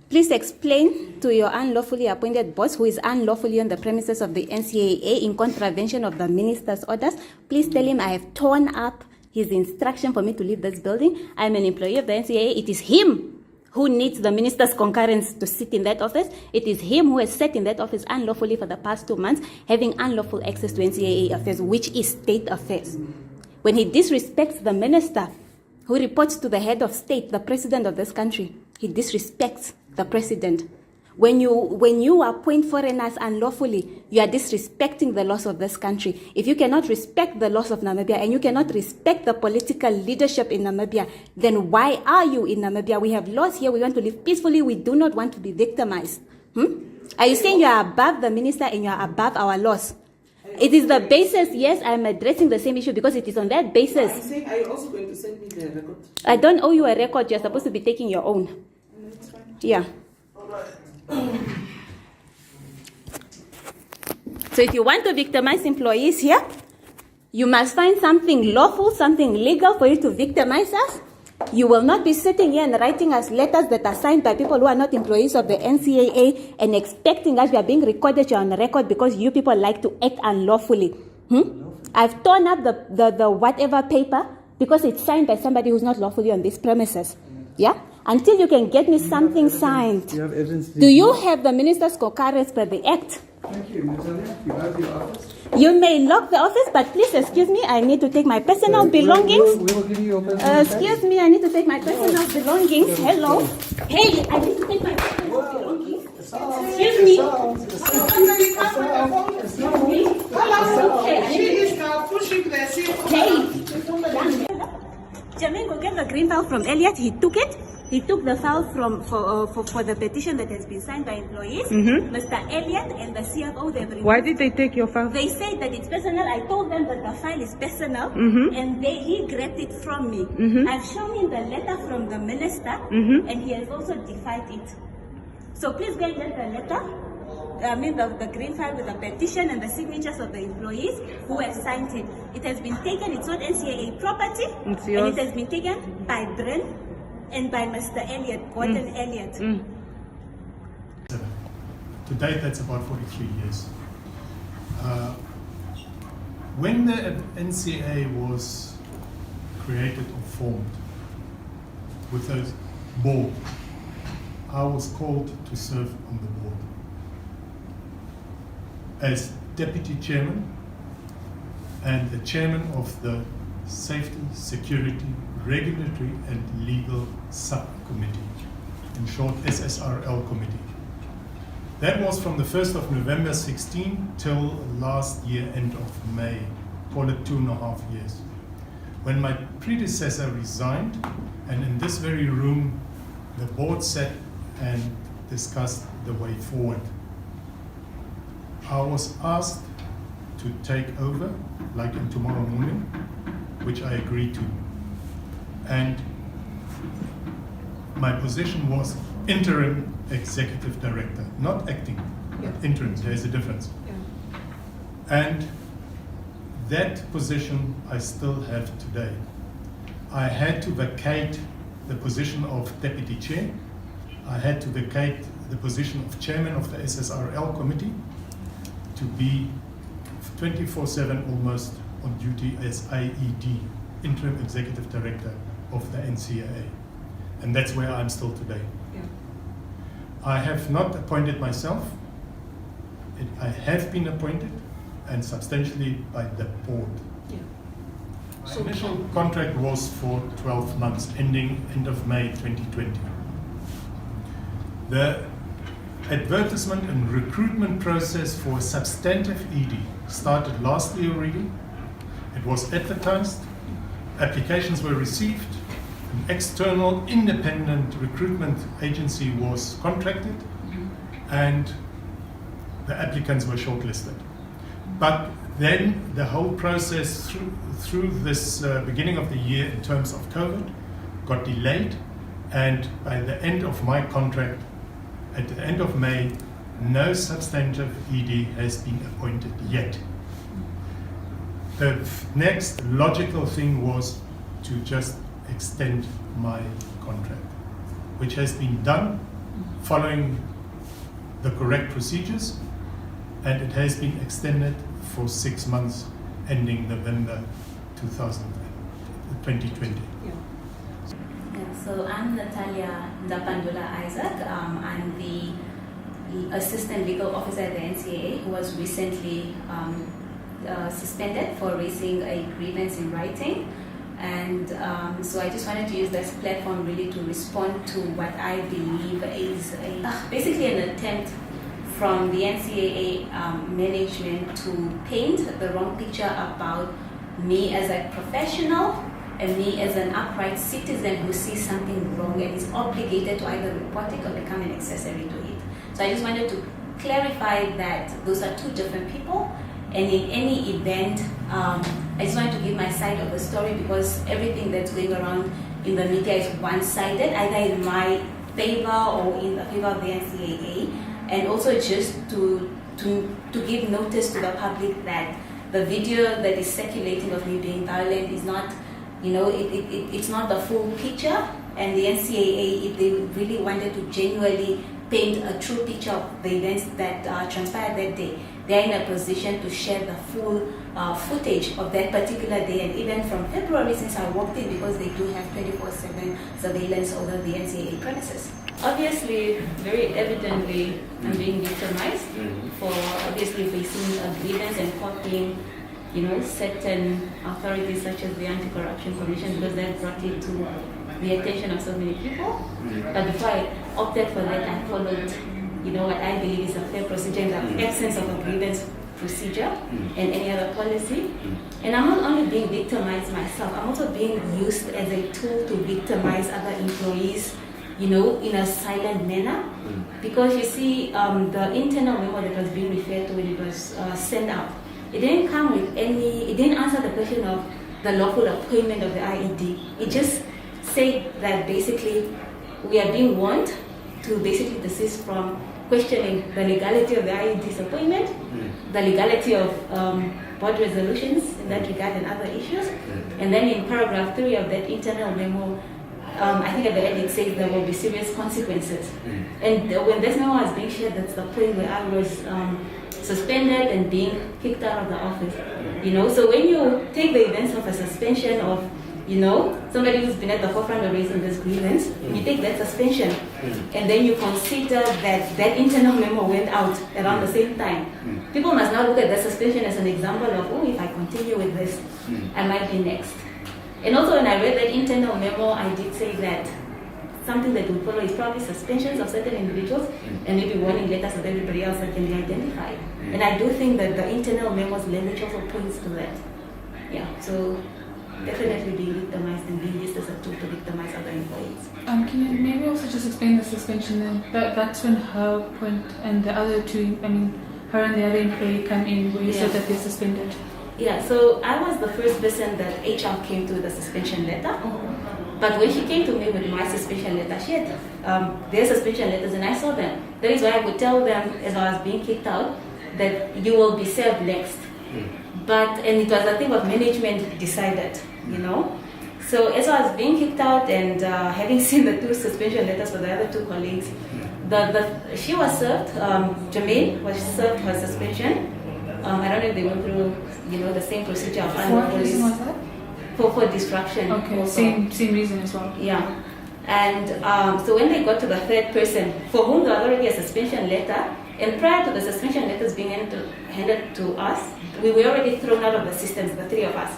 Please explain to your unlawfully appointed boss, who is unlawfully on the premises of the NCAA in contravention of the minister's orders. Please tell him I have torn up his instruction for me to leave this building. I'm an employee of the NCAA. It is him who needs the minister's concurrence to sit in that office. It is him who has sat in that office unlawfully for the past 2 months, having unlawful access to NCAA affairs, which is state affairs. When he disrespects the minister who reports to the head of state, the president of this country, he disrespects the president. When you appoint foreigners unlawfully, you are disrespecting the laws of this country. If you cannot respect the laws of Namibia and you cannot respect the political leadership in Namibia, then why are you in Namibia? We have laws here. We want to live peacefully. We do not want to be victimized. Are you saying you are above the minister and you are above our laws? It is the basis. Yes, I am addressing the same issue because it is on that basis. I'm saying, are you also going to send me the record? I don't owe you a record. You're supposed to be taking your own. That's fine. Yeah. So if you want to victimize employees here, you must find something lawful, something legal for you to victimize us. You will not be sitting here and writing us letters that are signed by people who are not employees of the NCAA and expecting us, we are being recorded, you're on record because you people like to act unlawfully. I've torn up the whatever paper because it's signed by somebody who's not lawfully on these premises. Yeah? Until you can get me something signed. Do you have the minister's concurrence per the act? Thank you, Natalia. You have your office. You may lock the office, but please excuse me, I need to take my personal belongings. We will give you your personal Excuse me, I need to take my personal belongings. Hello. Hey, I need to take my personal belongings. Excuse me. She is now pushing the seat. Hey. Jermaine, go get the green file from Elliot. He took it. He took the file for the petition that has been signed by employees. Mr. Elliot and the CFO, they've Why did they take your file? They said that it's personal. I told them that the file is personal, and he grabbed it from me. I've shown him the letter from the minister, and he has also defied it. So please go and get the letter. I mean the green file with the petition and the signatures of the employees who have signed it. It has been taken. It's not NCAA property, and it has been taken by Bryn and by Mr. Elliot, Gordon Elliot. To date, that's about 43 years. When the NCAA was created or formed with a board, I was called to serve on the board as deputy chairman and the chairman of the Safety, Security, Regulatory and Legal Subcommittee, in short SSRL committee. That was from the 1st of November 16 till last year, end of May, call it 2.5 years. When my predecessor resigned, and in this very room, the board sat and discussed the way forward. I was asked to take over, like in tomorrow morning, which I agreed to. And my position was interim executive director, not acting, interim, there's a difference. And that position I still have today. I had to vacate the position of deputy chair. I had to vacate the position of chairman of the SSRL committee to be 24/7 almost on duty as IED, interim executive director of the NCAA. And that's where I'm still today. I have not appointed myself. I have been appointed, and substantially by the board. My initial contract was for 12 months, ending end of May 2020. The advertisement and recruitment process for a substantive ED started last year already. It was advertised, applications were received, an external independent recruitment agency was contracted, and the applicants were shortlisted. But then the whole process through this beginning of the year in terms of COVID got delayed, and by the end of my contract, at the end of May, no substantive ED has been appointed yet. The next logical thing was to just extend my contract, which has been done following the correct procedures, and it has been extended for 6 months ending November 2020. Yeah. So I'm Natalia Isak. I'm the Assistant Legal Officer at the NCAA who was recently suspended for raising a grievance in writing. And so I just wanted to use this platform really to respond to what I believe is basically an attempt from the NCAA management to paint the wrong picture about me as a professional and me as an upright citizen who sees something wrong and is obligated to either report it or become an accessory to it. So I just wanted to clarify that those are two different people, and in any event, I just wanted to give my side of the story because everything that's going around in the media is one-sided, either in my favor or in the favor of the NCAA, and also just to give notice to the public that the video that is circulating of me being violent is not, it's not the full picture, and the NCAA, if they really wanted to genuinely paint a true picture of the events that transpired that day, they're in a position to share the full footage of that particular day, and even from February since I walked in, because they do have 24/7 surveillance over the NCAA premises. Obviously, very evidently, I'm being victimized for obviously facing a grievance and copying, certain authorities such as the Anti-Corruption Commission, because that brought it to the attention of so many people. But before I opted for that, I followed, what I believe is a fair procedure in the absence of a grievance procedure and any other policy. And I'm not only being victimized myself, I'm also being used as a tool to victimize other employees, in a silent manner. Because you see, the internal memo that was being referred to when it was sent out, it didn't come with it didn't answer the question of the lawful appointment of the IED. It just said that basically we are being warned to basically desist from questioning the legality of the IED's appointment, the legality of board resolutions in that regard and other issues. And then in paragraph 3 of that internal memo, I think at the end it says there will be serious consequences. And when this memo was being shared, that's the point where I was suspended and being kicked out of the office. So when you take the events of a suspension of somebody who's been at the forefront of raising this grievance, you take that suspension, and then you consider that that internal memo went out around the same time. People must now look at that suspension as an example of, if I continue with this, I might be next. And also when I read that internal memo, I did say that something that will follow is probably suspensions of certain individuals and maybe warning letters of everybody else that can be identified. And I do think that the internal memo's language also points to that. Yeah, so definitely being victimized and being used as a tool to victimize other employees. Can you maybe also just explain the suspension then? That's when her point and the other two, her and the other employee come in where you said that they're suspended. Yeah, so I was the first person that HR came to with a suspension letter. But when she came to me with my suspension letter, she had their suspension letters and I saw them. That is why I would tell them as I was being kicked out that you will be served next. And it was a thing of management decided, So as I was being kicked out and having seen the 2 suspension letters for the other 2 colleagues, she was served, Jermaine was served her suspension. I don't know if they went through, the same procedure of What reason was that? For disruption. Okay, also. same reason as well. Yeah. And so when they got to the 3rd person, for whom there was already a suspension letter, and prior to the suspension letters being handed to us, we were already thrown out of the systems, the 3 of us.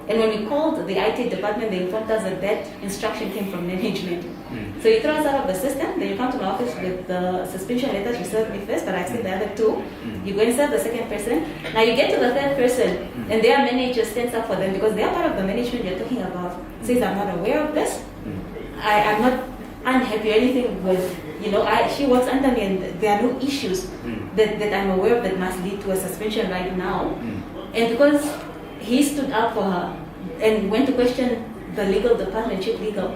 And when we called the IT department, they informed us that instruction came from management. So you throw us out of the system, then you come to my office with the suspension letters. You serve me first, but I've seen the other 2. You go and serve the 2nd person. Now you get to the 3rd person, and their manager stands up for them because they are part of the management you're talking about. Says, I'm not aware of this. I'm not unhappy or anything with, she works under me and there are no issues that I'm aware of that must lead to a suspension right now. And because he stood up for her and went to question the legal department, chief legal,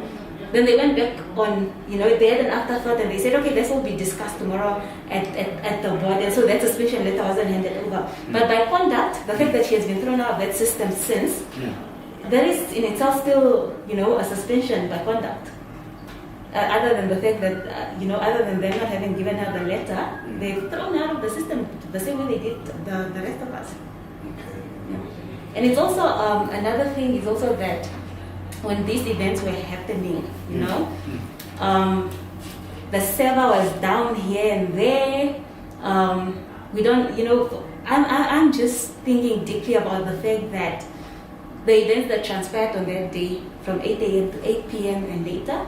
then they went back on, they had an afterthought and they said, okay, this will be discussed tomorrow at the board. And so that suspension letter wasn't handed over. But by conduct, the fact that she has been thrown out of that system since, that is in itself still, a suspension by conduct. other than the fact that, other than them not having given her the letter, they've thrown her out of the system the same way they did the rest of us. Yeah. And it's also, another thing is also that when these events were happening, the server was down here and there. We don't, I'm just thinking deeply about the fact that the events that transpired on that day from 8 a.m. to 8 p.m. and later,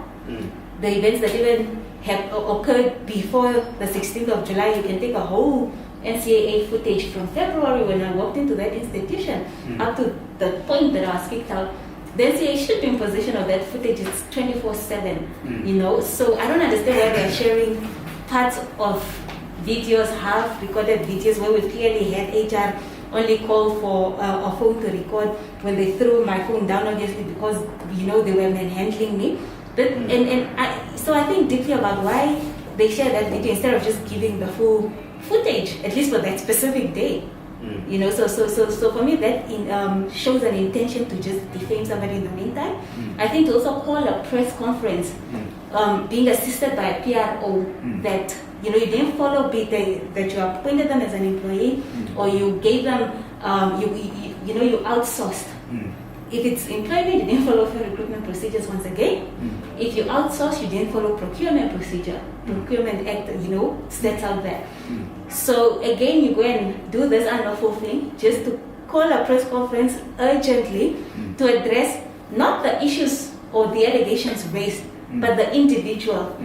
the events that even have occurred before the 16th of July, you can take a whole NCAA footage from February when I walked into that institution up to the point that I was kicked out. The NCAA should be in possession of that footage. It's 24/7, So I don't understand why they're sharing parts of videos, half recorded videos, where we clearly had HR only call for a phone to record when they threw my phone down, obviously because they were manhandling me. But so I think deeply about why they share that video instead of just giving the full footage, at least for that specific day. So for me that shows an intention to just defame somebody in the meantime. I think to also call a press conference, being assisted by a PRO, that you didn't follow that you appointed them as an employee, or you gave them you outsourced. If it's employment, you didn't follow fair recruitment procedures once again. If you outsource, you didn't follow procurement procedure. Procurement Act, sets out there. So again, you go and do this unlawful thing just to call a press conference urgently to address not the issues or the allegations raised, but the individual,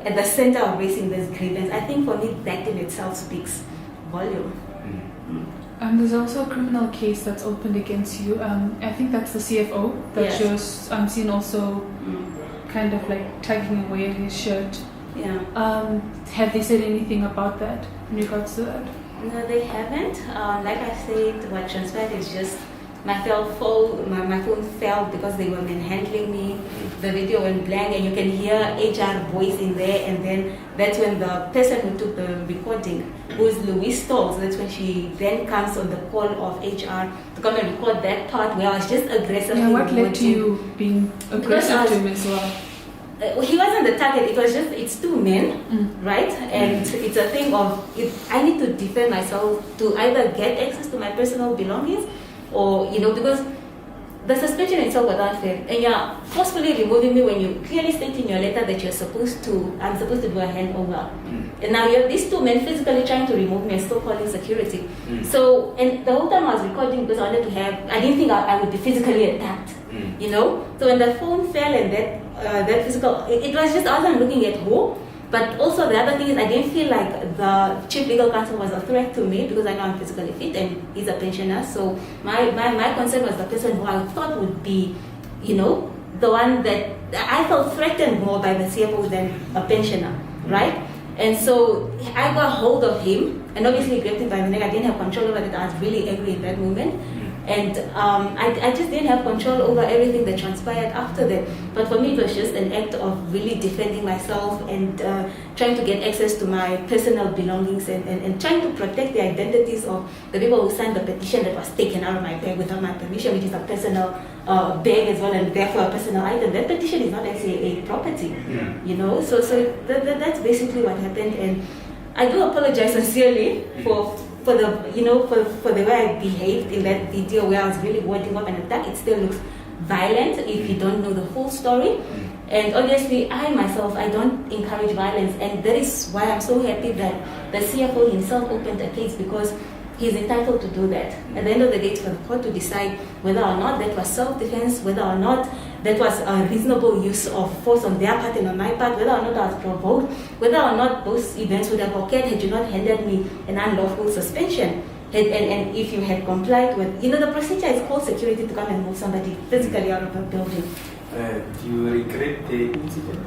at the center of raising this grievance. I think for me that in itself speaks volume. There's also a criminal case that's opened against you. I think that's the CFO that you're seen also kind of like tugging away at his shirt. Yeah. Have they said anything about that in regards to that? No, they haven't. Like I said, what transpired is just my phone fell because they were manhandling me. The video went blank, and you can hear HR voice in there. And then that's when the person who took the recording, who is Louise Stolz, that's when she then comes on the call of HR to come and record that part where I was just aggressively. Yeah, what led to you being aggressive to him as well? He wasn't the target. It's two men, right? And it's a thing of I need to defend myself to either get access to my personal belongings, or because the suspension itself was unfair, and you're forcefully removing me when you clearly state in your letter that I'm supposed to do a handover. And now you have these two men physically trying to remove me and still calling security. So, and the whole time I was recording because I didn't think I would be physically attacked. So when the phone fell and that physical, it was just, I wasn't looking at who. But also the other thing is I didn't feel like the chief legal counsel was a threat to me because I know I'm physically fit and he's a pensioner. So my concern was the person who I thought would be, the one that I felt threatened more by the CFO than a pensioner, right? And so I got hold of him and obviously grabbed him by the neck. I didn't have control over it. I was really angry in that moment. And I just didn't have control over everything that transpired after that. But for me, it was just an act of really defending myself and trying to get access to my personal belongings and trying to protect the identities of the people who signed the petition that was taken out of my bag without my permission, which is a personal bag as well, and therefore a personal item. That petition is not NCAA property, So that's basically what happened. And I do apologize sincerely for the way I behaved in that video where I was really warding up an attack. It still looks violent if you don't know the full story. And obviously, I myself, I don't encourage violence. And that is why I'm so happy that the CFO himself opened a case, because he's entitled to do that. At the end of the day, it's for the court to decide whether or not that was self-defense, whether or not that was a reasonable use of force on their part and on my part, whether or not I was provoked, whether or not those events would have occurred had you not handed me an unlawful suspension. And if you had complied with, the procedure is called security to come and move somebody physically out of a building. Do you regret the incident?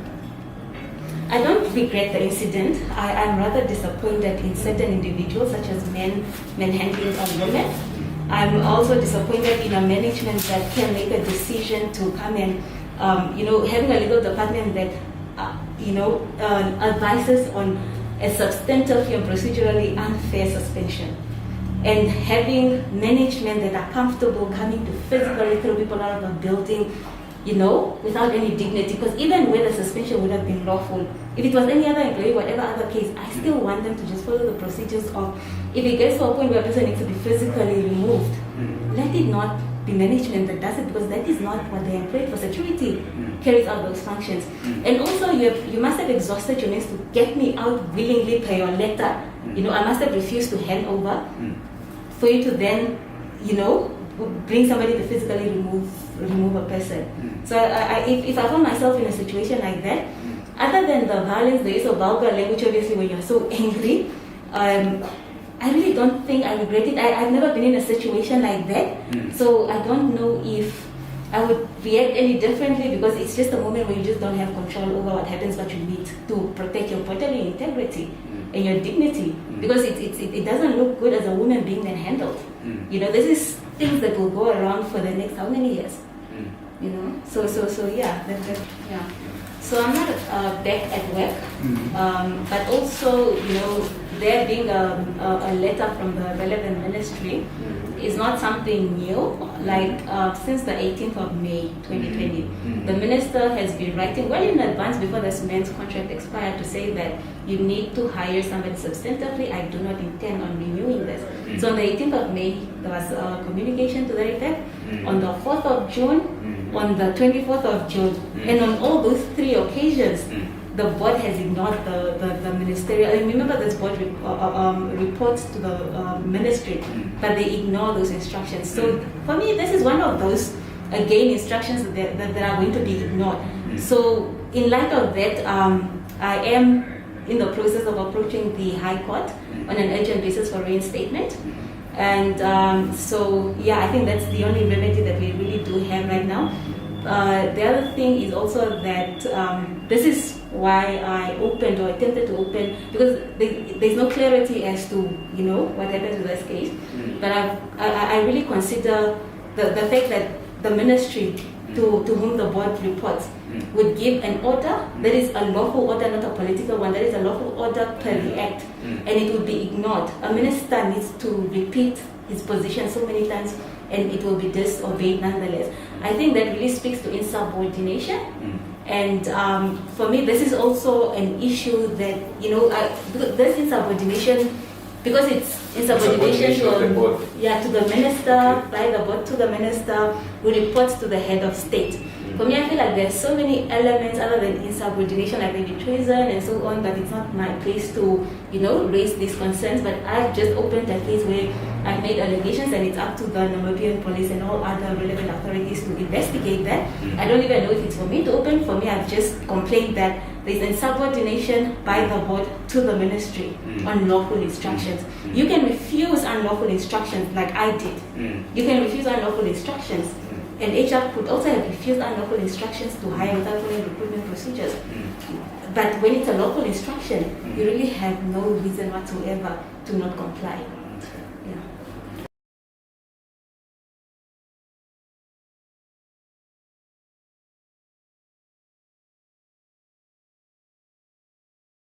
I don't regret the incident. I'm rather disappointed in certain individuals, such as manhandling of women. I'm also disappointed in a management that can make a decision to come and, having a legal department that, advises on a substantive and procedurally unfair suspension. And having management that are comfortable coming to physically throw people out of a building without any dignity. Because even where the suspension would have been lawful, if it was any other employee, whatever other case, I still want them to just follow the procedures of, if it gets to a point where a person needs to be physically removed, let it not be management that does it, because that is not what they are employed for. Security carries out those functions. And also, you must have exhausted your means to get me out willingly per your letter. I must have refused to hand over for you to then, bring somebody to physically remove a person. So if I found myself in a situation like that, other than the violence, the use of vulgar language, obviously when you're so angry, I really don't think I regret it. I've never been in a situation like that, so I don't know if I would react any differently, because it's just a moment where you just don't have control over what happens, but you need to protect your bodily integrity and your dignity, because it doesn't look good as a woman being manhandled. This is things that will go around for the next how many years? So yeah, yeah. So I'm not back at work, but also, there being a letter from the relevant ministry is not something new. Like since the 18th of May 2020, the minister has been writing well in advance before this man's contract expired to say that you need to hire somebody substantively. I do not intend on renewing this. So on the 18th of May, there was a communication to that effect. On the 4th of June, on the 24th of June, and on all those three occasions, the board has ignored the ministerial. And remember, this board reports to the ministry, but they ignore those instructions. So for me, this is one of those, again, instructions that are going to be ignored. So in light of that, I am in the process of approaching the High Court on an urgent basis for reinstatement. And so, yeah, I think that's the only remedy that we really do have right now. The other thing is also that this is why I opened or attempted to open, because there's no clarity as to what happens with this case. But I really consider the fact that the ministry to whom the board reports would give an order that is a lawful order, not a political one, that is a lawful order per the act, and it would be ignored. A minister needs to repeat his position so many times, and it will be disobeyed nonetheless. I think that really speaks to insubordination. And for me, this is also an issue that, this insubordination, because it's insubordination to the minister, by the board to the minister, who reports to the head of state. For me, I feel like there's so many elements other than insubordination, like maybe treason and so on, but it's not my place to, raise these concerns. But I've just opened a case where I've made allegations, and it's up to the Namibian police and all other relevant authorities to investigate that. I don't even know if it's for me to open. For me, I've just complained that there's insubordination by the board to the ministry on lawful instructions. You can refuse unlawful instructions, like I did. You can refuse unlawful instructions. And HR could also have refused unlawful instructions to hire without following recruitment procedures. But when it's a lawful instruction, you really have no reason whatsoever to not comply.